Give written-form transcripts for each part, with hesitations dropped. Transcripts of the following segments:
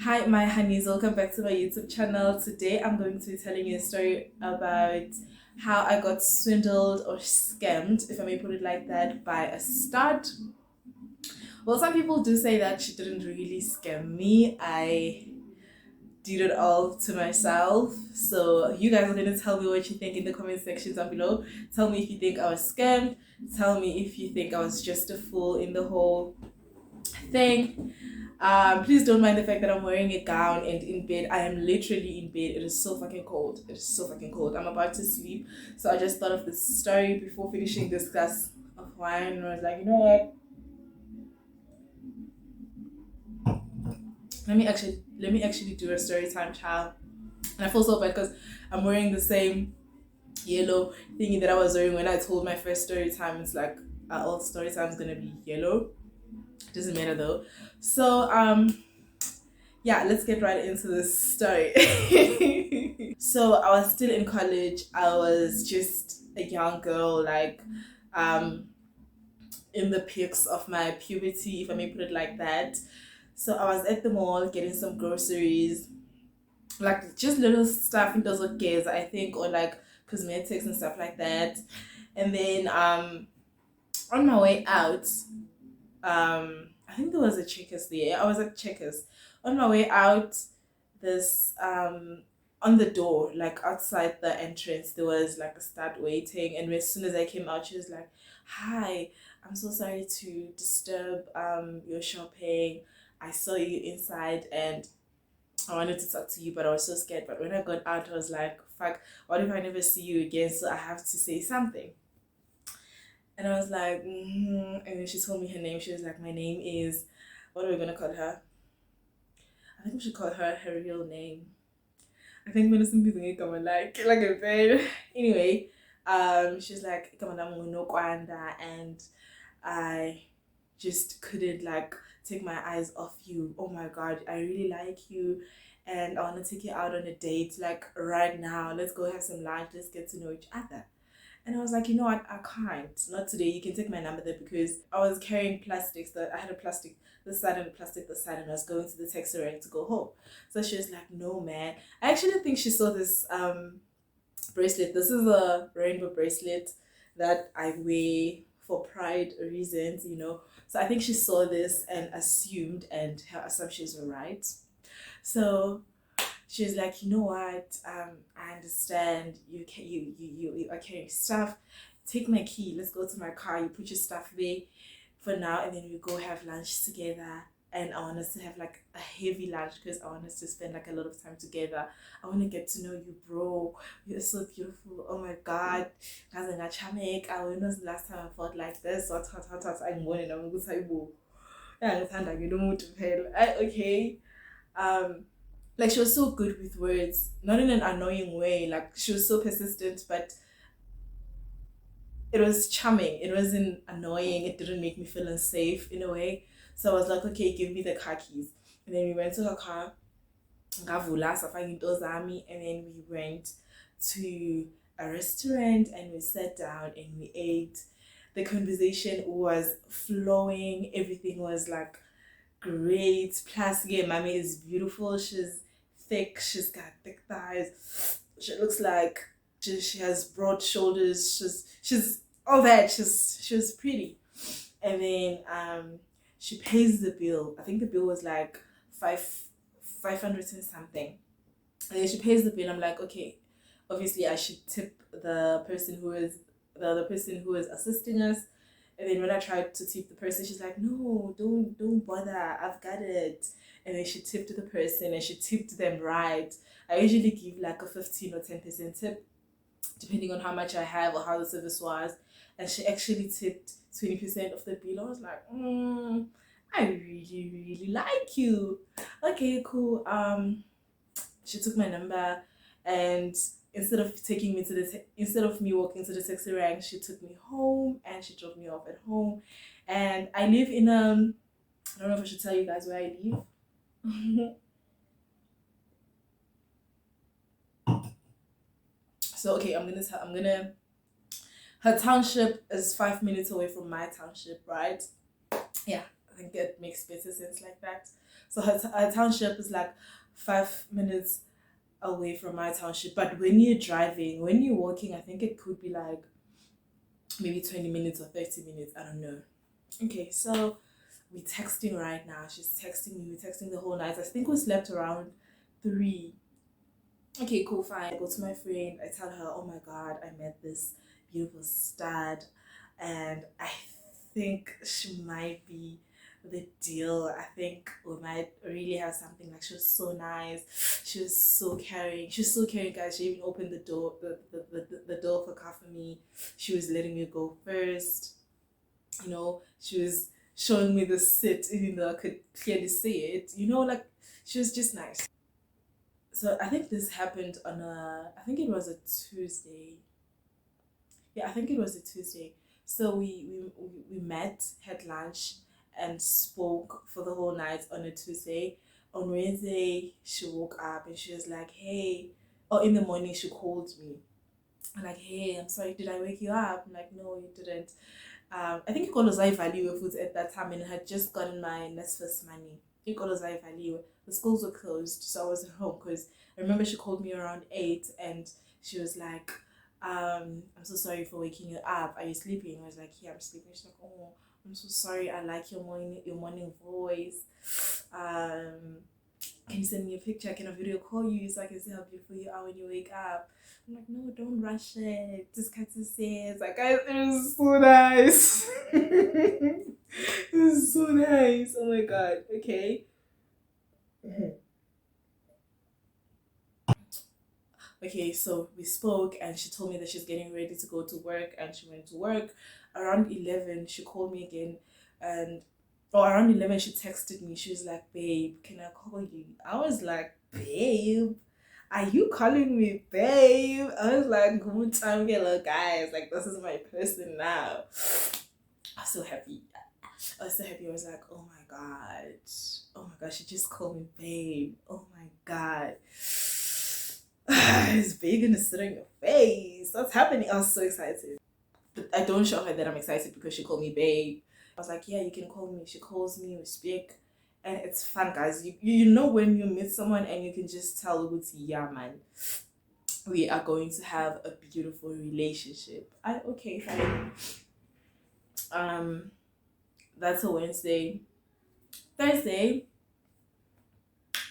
Hi, my honeys, welcome back to my YouTube channel. Today I'm going to be telling you a story about how I got swindled or scammed, if I may put it like that, by a stud. Well, some people do say that she didn't really scam me. I did it all to myself. So you guys are going to tell me what you think in the comment section down below. Tell me if you think I was scammed. Tell me if you think I was just a fool in the whole thing. Please don't mind the fact that I'm wearing a gown and in bed. I am literally in bed. It is so fucking cold. It is so fucking cold. I'm about to sleep. So I just thought of this story before finishing this glass of wine. And I was like, you know what? Let me actually do a story time, child. And I feel so bad because I'm wearing the same yellow thingy that I was wearing when I told my first story time. It's like all story time is gonna be yellow. Doesn't matter though. So yeah, let's get right into this story. So I was still in college. I was just a young girl, like um in the peaks of my puberty, if I may put it like that. So I was at the mall getting some groceries, like just little stuff in those cares, I think, or like cosmetics and stuff like that. And then on my way out, I think there was a Checkers there. I was at Checkers. On my way out, this on the door, like outside the entrance, there was like a stud waiting, and as soon as I came out, she was like, "Hi, I'm so sorry to disturb your shopping. I saw you inside and I wanted to talk to you, but I was so scared. But when I got out, I was like, fuck, what if I never see you again? So I have to say something." And I was like, and then she told me her name. She was like, "My name is," what are we gonna call her? I think we should call her real name. I think when something come on like a bird. Anyway, she's like, "Come on, I'm gonna know Kwanda," and I just couldn't like take my eyes off you. Oh my god, I really like you, and I want to take you out on a date like right now. Let's go have some lunch. Let's get to know each other. And I was like, you know what? I can't. Not today. You can take my number there because I was carrying plastics. That I had a plastic this side and a plastic this side, and I was going to the taxi rank to go home. So she was like, "No, man." I actually think she saw this bracelet. This is a rainbow bracelet that I wear for pride reasons, you know. So I think she saw this and assumed, and her assumptions were right. So she was like, "You know what? I understand you can you are carrying stuff. Take my key. Let's go to my car. You put your stuff there for now, and then we go have lunch together. And I want us to have like a heavy lunch because I want us to spend like a lot of time together. I want to get to know you, bro. You're so beautiful. Oh my god, guys, I'm chamek. I when was the last time I felt like this? What I'm going. I'm going to say, yeah, you know, okay. Um, like she was so good with words, not in an annoying way. Like she was so persistent, but it was charming. It wasn't annoying. It didn't make me feel unsafe in a way. So I was like, okay, give me the car keys. And then we went to her car, ngavula, safaka into zami, and then we went to a restaurant and we sat down and we ate. The conversation was flowing. Everything was like great. Plus, yeah, mommy is beautiful. She's thick. She's got thick thighs. She looks like she has broad shoulders. She's all that. She was pretty. And then she pays the bill. I think the bill was like 500 and something. And then she pays the bill. I'm like, okay, obviously I should tip the other person who is assisting us. And then when I tried to tip the person, she's like, "No, don't bother. I've got it." And then she tipped the person and she tipped them right. I usually give like a 15 or 10% tip, depending on how much I have or how the service was. And she actually tipped 20% of the bill. I was like, I really, really like you. Okay, cool. She took my number, and instead of me walking to the taxi rank, she took me home and she dropped me off at home. And I live in I don't know if I should tell you guys where I live. So okay, I'm gonna her township is 5 minutes away from my township, right? Yeah, I think it makes better sense like that. So her township is like 5 minutes away from my township. But when you're driving, when you're walking, I think it could be like maybe 20 minutes or 30 minutes. I don't know. Okay, so we're texting right now. She's texting me. We're texting the whole night. I think we slept around 3. Okay, cool, fine. I go to my friend. I tell her, oh my God, I met this beautiful stud. And I think she might be the deal. I think we might really have something. Like, she was so nice. She was so caring. She was so caring, guys. She even opened the door, the door for car for me. She was letting me go first. You know, she was showing me the sit, even though I could clearly see it. You know, like, she was just nice. So I think this happened on I think it was a Tuesday. Yeah, I think it was a Tuesday. So we met, had lunch, and spoke for the whole night on a Tuesday. On Wednesday, she woke up and she was like, hey, or in the morning, she called me. I'm like, hey, I'm sorry, did I wake you up? I'm like, no, you didn't. I think it was value food at that time, and I had just gotten my next first money. I think it was value. The schools were closed, so I was at home because I remember she called me around 8 and she was like, I'm so sorry for waking you up. Are you sleeping? I was like, yeah, I'm sleeping. She's like, oh, I'm so sorry. I like your morning voice. Can you send me a picture? Can I video call you so I can see how beautiful you are when you wake up? I'm like, no, don't rush it. Just cut to say it's like, guys, it was so nice. It was so nice. Oh my God. Okay. Okay, so we spoke and she told me that she's getting ready to go to work, and she went to work. Around 11, she called me again, and or around 11 she texted me. She was like, babe, can I call you? I was like, babe, are you calling me babe? I was like, good time, hello guys, like, this is my person now. I was so happy. I was so happy. I was like, oh my God. Oh my God, she just called me babe. Oh my God. Is babe gonna sit on your face? What's happening? I was so excited. But I don't show her that I'm excited because she called me babe. I was like, yeah, you can call me. She calls me, we speak. And it's fun, guys. You know when you meet someone and you can just tell who's, yeah, man, we are going to have a beautiful relationship. Okay, fine. That's a Wednesday. Thursday,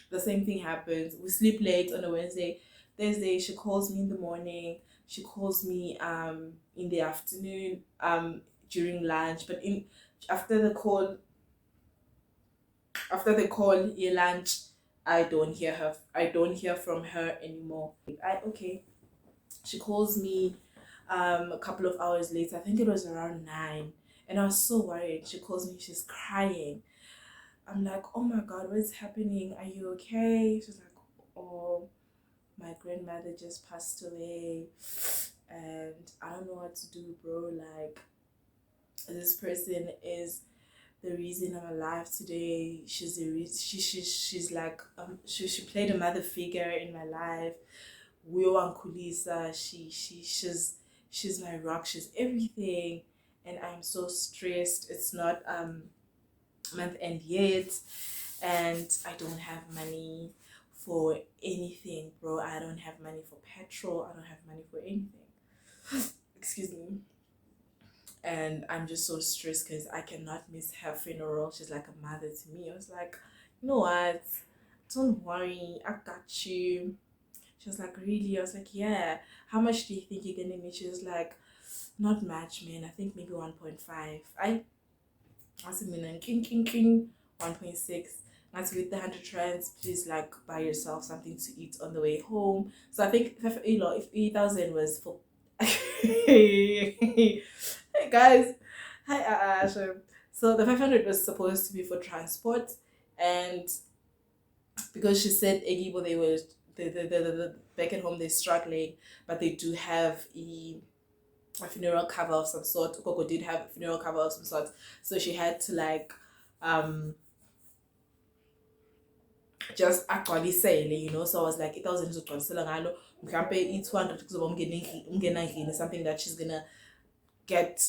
the same thing happens. We sleep late on a Wednesday. Thursday, she calls me in the morning. She calls me in the afternoon during lunch. But in after the call, your lunch, I don't hear her. I don't hear from her anymore. Okay. She calls me a couple of hours later. I think it was around 9, and I was so worried. She calls me. She's crying. I'm like, oh my God, what's happening? Are you okay? She's like, oh, my grandmother just passed away and I don't know what to do, bro. Like, this person is the reason I'm alive today. She's she's like she played a mother figure in my life. Kulisa, she's my rock, she's everything, and I'm so stressed. It's not month end yet, and I don't have money for anything, bro. I don't have money for petrol. I don't have money for anything. Excuse me. And I'm just so stressed because I cannot miss her funeral. She's like a mother to me. I was like, you know what? Don't worry, I got you. She was like, really? I was like, yeah. How much do you think you're gonna need? She was like, not much, man. I think maybe 1.5. I said, king 1.6. That's with the 100 trends. Please, like, buy yourself something to eat on the way home. So I think if 8,000 was for hey guys, hi Asha. So the 500 was supposed to be for transport, and because she said Egibo, they were the back at home, they're struggling, but they do have a funeral cover of some sort. Coco did have a funeral cover of some sort, so she had to like just actually, you know. So I was like, 8,000 is ngalo mhlampe 200 kuzoba umngena something that she's gonna get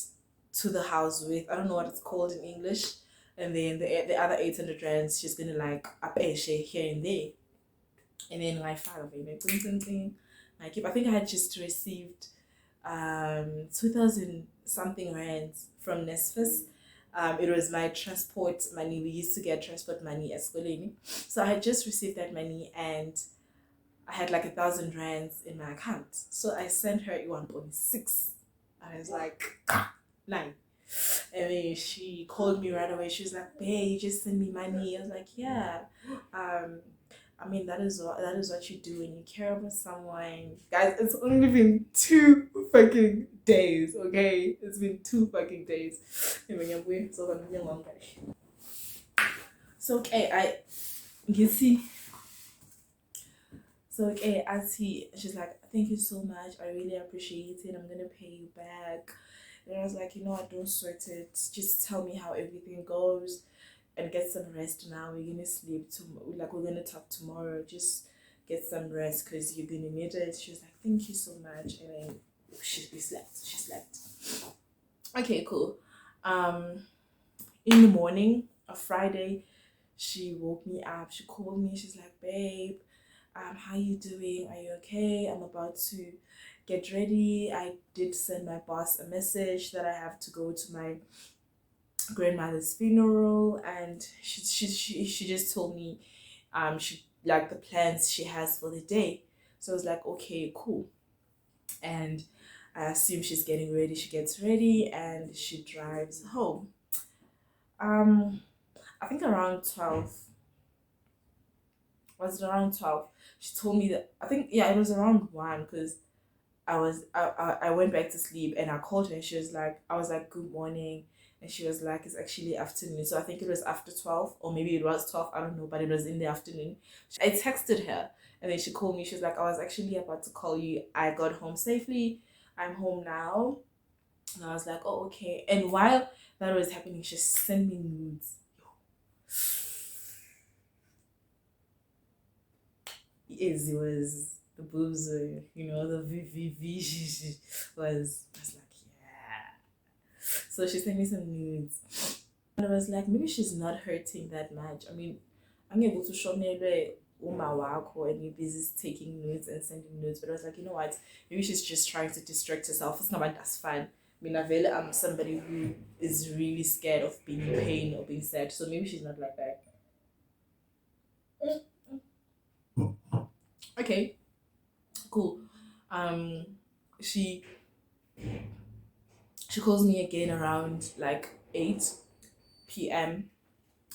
to the house with. I don't know what it's called in English. and then the other 800 rands she's gonna like up a share here and there, and then like 5 like if I think I had just received 2000 something rands from Nesfis. It was my transport money. We used to get transport money at school, so I had just received that money, and I had like 1,000 rands in my account. So I sent her 1.6. I was like, 9. And then she called me right away. She was like, "Babe, you just send me money." I was like, "Yeah." I mean, that is what you do when you care about someone. Guys, it's only been 2 fucking days, okay? It's been 2 fucking days. So okay, you see. So okay, she's like, "Thank you so much. I really appreciate it. I'm gonna pay you back." And I was like, I don't sweat it. Just tell me how everything goes and get some rest now. We're gonna sleep like we're gonna talk tomorrow. Just get some rest because you're gonna need it. She was like, "Thank you so much." And then she slept. Okay, cool. In the morning of Friday, she woke me up. She called me. She's like, "Babe, how you doing? Are you okay? I'm about to get ready. I did send my boss a message that I have to go to my grandmother's funeral, and she just told me she like the plans she has for the day." So I was like, "Okay, cool." And I assume she's getting ready. She gets ready and she drives home. I think around 12. Was it around 12? She told me that, I think, yeah, it was around 1, because I went back to sleep and I called her, and she was like, I was like, "Good morning." And she was like, "It's actually afternoon." So I think it was after 12, or maybe it was 12, I don't know, but it was in the afternoon. I texted her, and then she called me. She was like, "I was actually about to call you. I got home safely. I'm home now." And I was like, "Oh, okay." And while that was happening, she sent me nudes. Yes, it was the boobs were, the VVV was like, yeah. So she sent me some nudes. And I was like, maybe she's not hurting that much. I mean, I'm able to show me Uma Wako and you're busy taking nudes and sending nudes. But I was like, you know what? Maybe she's just trying to distract herself. It's not bad, that's fine. I mean, I'm somebody who is really scared of being in pain or being sad. So maybe she's not like that. Okay, cool. She calls me again around like 8 p.m.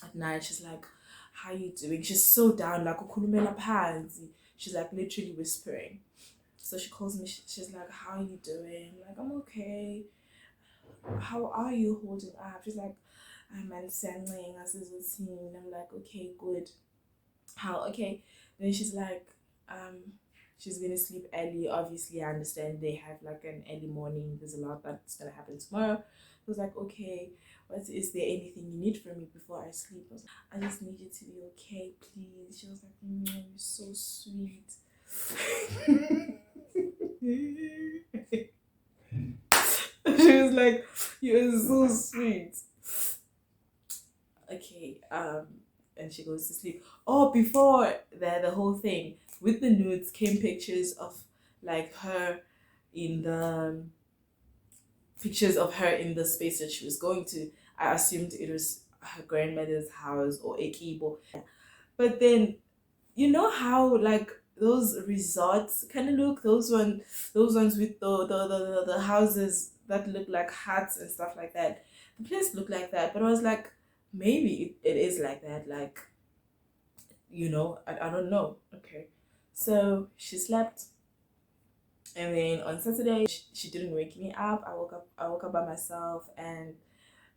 at night. She's like, "How you doing?" She's so down, like ukhulumela phansi. She's like literally whispering. So she calls me. She's like, "How are you doing?" I'm like, "I'm okay. How are you holding up?" She's like, "I'm sending us as a team." I'm like, "Okay, good. How okay?" Then she's like, she's gonna sleep early. Obviously, I understand they have like an early morning. There's a lot that's gonna happen tomorrow. I was like, "Okay, is there anything you need from me before I sleep?" I was like, "I just need you to be okay, please." She was like, "You're so sweet." She was like, "You're so sweet." Okay, and she goes to sleep. Oh, before the whole thing with the nudes came pictures of like her in the space that she was going to. I assumed it was her grandmother's house or Ekibo. But then you know how like those resorts kind of look, those ones with the houses that look like huts and stuff like that. The place looked like that, but I was like, maybe it is like that, like I don't know. Okay, so she slept, and then on Saturday she didn't wake me up. I woke up by myself, and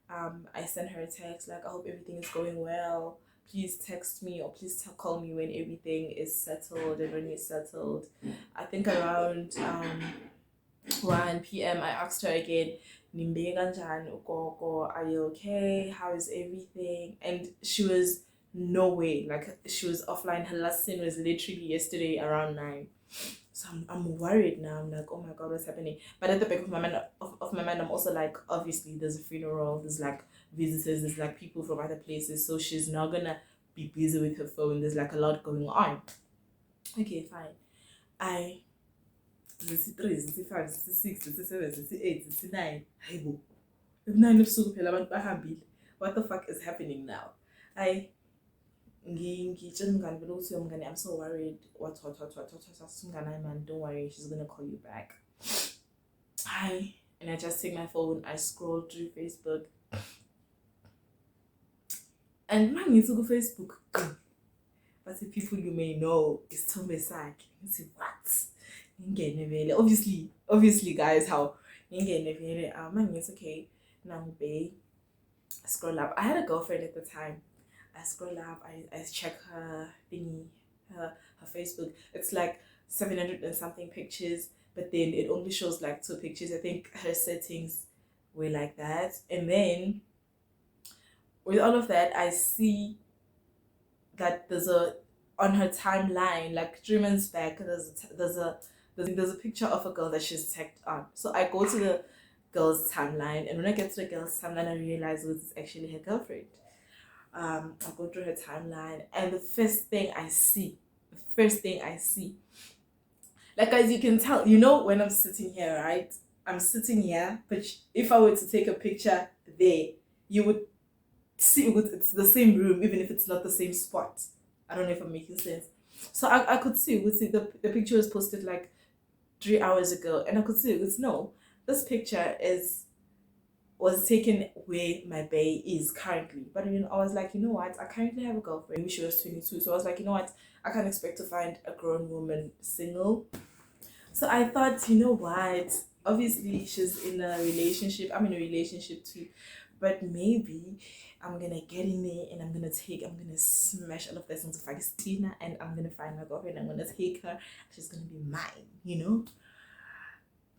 I sent her a text like, "I hope everything is going well. Please text me, or please call me when everything is settled." And when it's settled, I think around 1 p.m. I asked her again, "Nimbe kanjani ugogo? Are you okay? How is everything?" And she was No way. Like, she was offline. Her last scene was literally yesterday around 9. So I'm worried now. I'm like, oh my god, what's happening? But at the back of my mind, of my mind, I'm also like, obviously there's a funeral, there's like visitors, there's like people from other places, so she's not gonna be busy with her phone. There's like a lot going on. Okay, fine. I 3, 5, 6, 7, 8, 9. Hey, 9 ebusuku phela abantu bahambile. What the fuck is happening now? I ngitshela umngane vele ukuthi umngane, I'm so worried. What umngane, man, don't worry, she's gonna call you back. And I just take my phone, I scroll through Facebook. And man, you to go Facebook. But the people you may know is Tombe Sak. You say, what? Obviously, guys, how man, it's okay. Now, babe, I scroll up. I had a girlfriend at the time. I scroll up, I check her thingy, her Facebook. It's like 700 and something pictures, but then it only shows like 2 pictures. I think her settings were like that. And then with all of that, I see that on her timeline, like 3 months back, there's a picture of a girl that she's tagged on. So I go to the girl's timeline, and when I get to the girl's timeline, I realize it's actually her girlfriend. I go through her timeline, and the first thing I see, like, as you can tell, when I'm sitting here, right? I'm sitting here, but if I were to take a picture there, you would see it's the same room, even if it's not the same spot. I don't know if I'm making sense. So I could see, the picture was posted like 3 hours ago, and I could see, no, this picture was taken where my bae is currently. But I was like, you know what? I currently have a girlfriend. Maybe she was 22. So I was like, you know what? I can't expect to find a grown woman single. So I thought, you know what? Obviously, she's in a relationship. I'm in a relationship too. But maybe I'm gonna get in there and I'm gonna smash all of this into Fagistina, and I'm gonna find my girlfriend. I'm gonna take her. She's gonna be mine,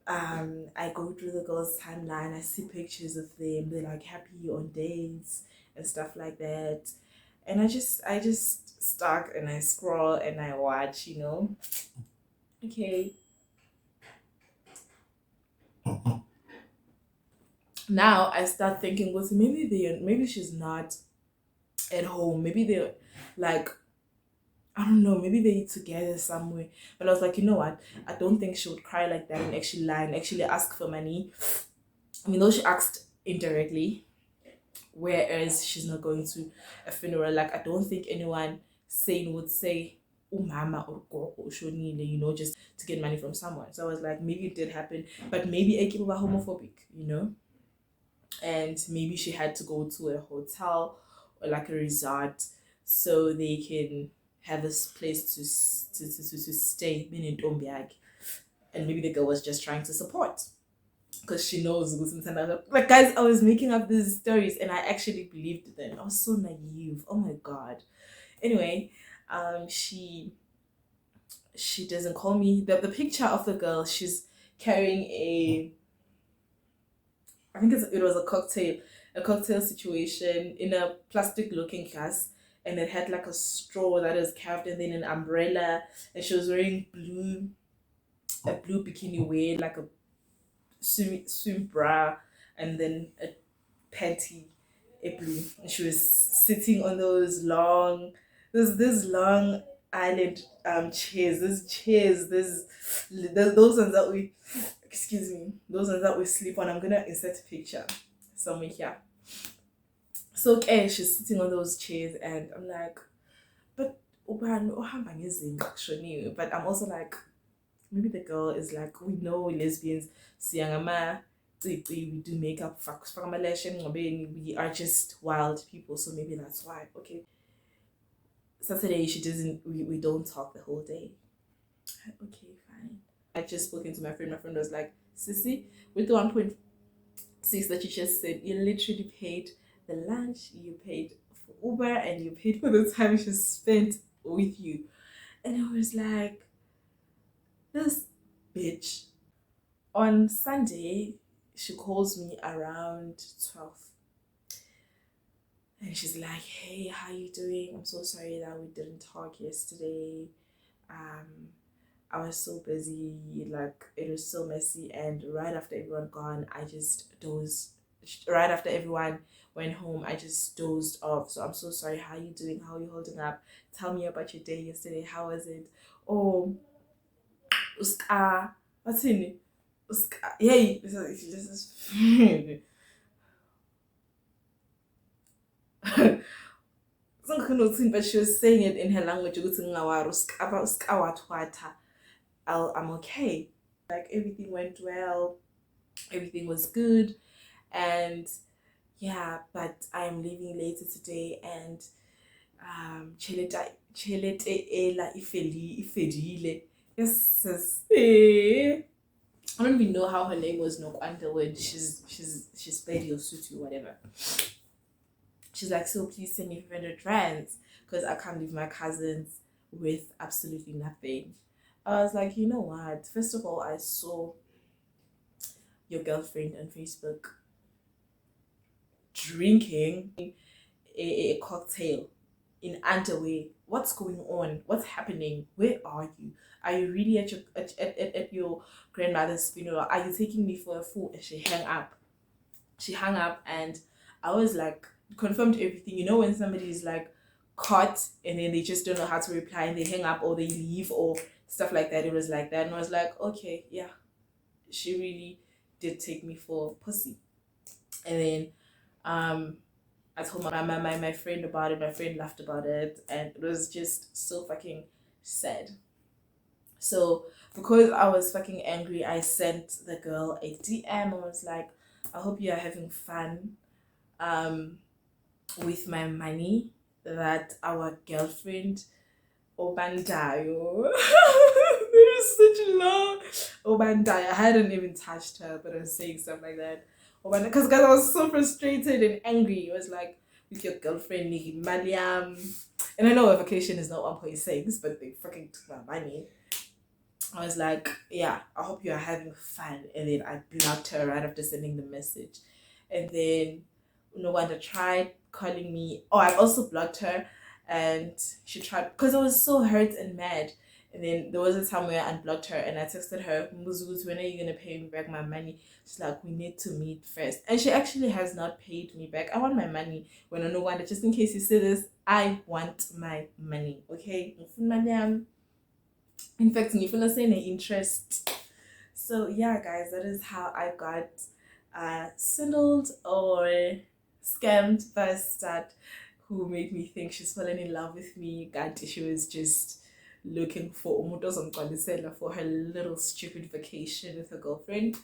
I go through the girls' timeline, I see pictures of them, they're like happy on dates and stuff like that. And I just stuck and I scroll and I watch, Okay. Now I start thinking, well, maybe she's not at home. Maybe they're like, I don't know, maybe they're together somewhere. But I was like, you know what? I don't think she would cry like that and actually lie and actually ask for money. Though she asked indirectly, whereas she's not going to a funeral. Like, I don't think anyone sane would say, oh mama or go or shonile, just to get money from someone. So I was like, maybe it did happen, but maybe I were homophobic, and maybe she had to go to a hotel or like a resort so they can have this place to stay, and maybe the girl was just trying to support because she knows. Like, guys, I was making up these stories and I actually believed them. I was so naive. Oh my god. Anyway, she doesn't call me. The picture of the girl, she's carrying I think it was a cocktail situation in a plastic looking glass, and it had like a straw that is carved, and then an umbrella, and she was wearing a blue bikini wear, like a swim bra, and then a panty, a blue, and she was sitting on those long island chairs. Those ones that we excuse me, those ones that we sleep on. I'm gonna insert a picture somewhere here. So okay, she's sitting on those chairs, and I'm like, but but I'm also like, maybe the girl is like, we know lesbians, we do makeup, we are just wild people, so maybe that's why. Okay. Saturday, we don't talk the whole day. Okay, fine. I just spoken to my friend. My friend was like, Sissy, with the 1.6 that you just said, you literally paid the lunch, you paid for Uber, and you paid for the time she spent with you. And I was like, this bitch. On Sunday, she calls me around 12. And she's like, hey, how you doing? I'm so sorry that we didn't talk yesterday. Um, I was so busy, like it was so messy, and right after everyone gone, I just dozed. Right after everyone went home, I just dozed off. So I'm so sorry. How you doing? How are you holding up? Tell me about your day yesterday. How was it? Oh, uska, what's in it? Uska, yay! This is but she was saying it in her language. I'm okay. Like everything went well, everything was good, and yeah, but I'm leaving later today, and chelete ela ifedile. Yes, sis. I don't even know how her name was no Underwood. She's Betty or Sutu, whatever. She's like, so please send me 500 rands because I can't leave my cousins with absolutely nothing. I was like, you know what? First of all, I saw your girlfriend on Facebook drinking a cocktail in underwear. What's going on? What's happening? Where are you? Are you really at at your grandmother's funeral? Are you taking me for a fool? And she hung up. She hung up, and I was like, confirmed everything. You know when somebody is like caught and then they just don't know how to reply and they hang up or they leave or stuff like that. It was like that, and I was like, okay, yeah, she really did take me for pussy. And then I told my friend about it. My friend laughed about it, and it was just so fucking sad. So because I was fucking angry, I sent the girl a DM. I was like, I hope you are having fun um with my money that our girlfriend Obandayo. There is such long Obandayo. I hadn't even touched her, but I was saying stuff like that. Because I was so frustrated and angry. It was like with your girlfriend Nikki Maliam. And I know a vacation is not 1.6, but they fucking took my money. I was like, yeah, I hope you are having fun. And then I blocked her right after sending the message. And then no wonder tried calling me. Oh, I also blocked her, and she tried because I was so hurt and mad. And then there was a time where I unblocked her and I texted her, Muzuz, when are you gonna pay me back my money? She's like, we need to meet first. And she actually has not paid me back. I want my money. When I know wonder, just in case you see this, I want my money. Okay? In fact, if you're saying interest. So yeah, guys, that is how I got swindled or scammed by a stud who made me think she's fallen in love with me. God, she was just looking for for her little stupid vacation with her girlfriend.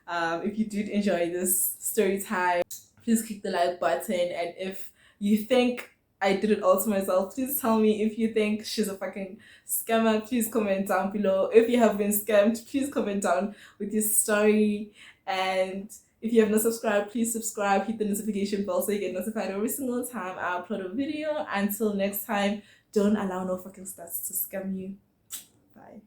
If you did enjoy this story time, please click the like button, and if you think I did it all to myself, please tell me. If you think she's a fucking scammer, please comment down below. If you have been scammed, please comment down with your story. And if you have not subscribed, please subscribe, hit the notification bell so you get notified every single time I upload a video. Until next time, don't allow no fucking stats to scam you. Bye.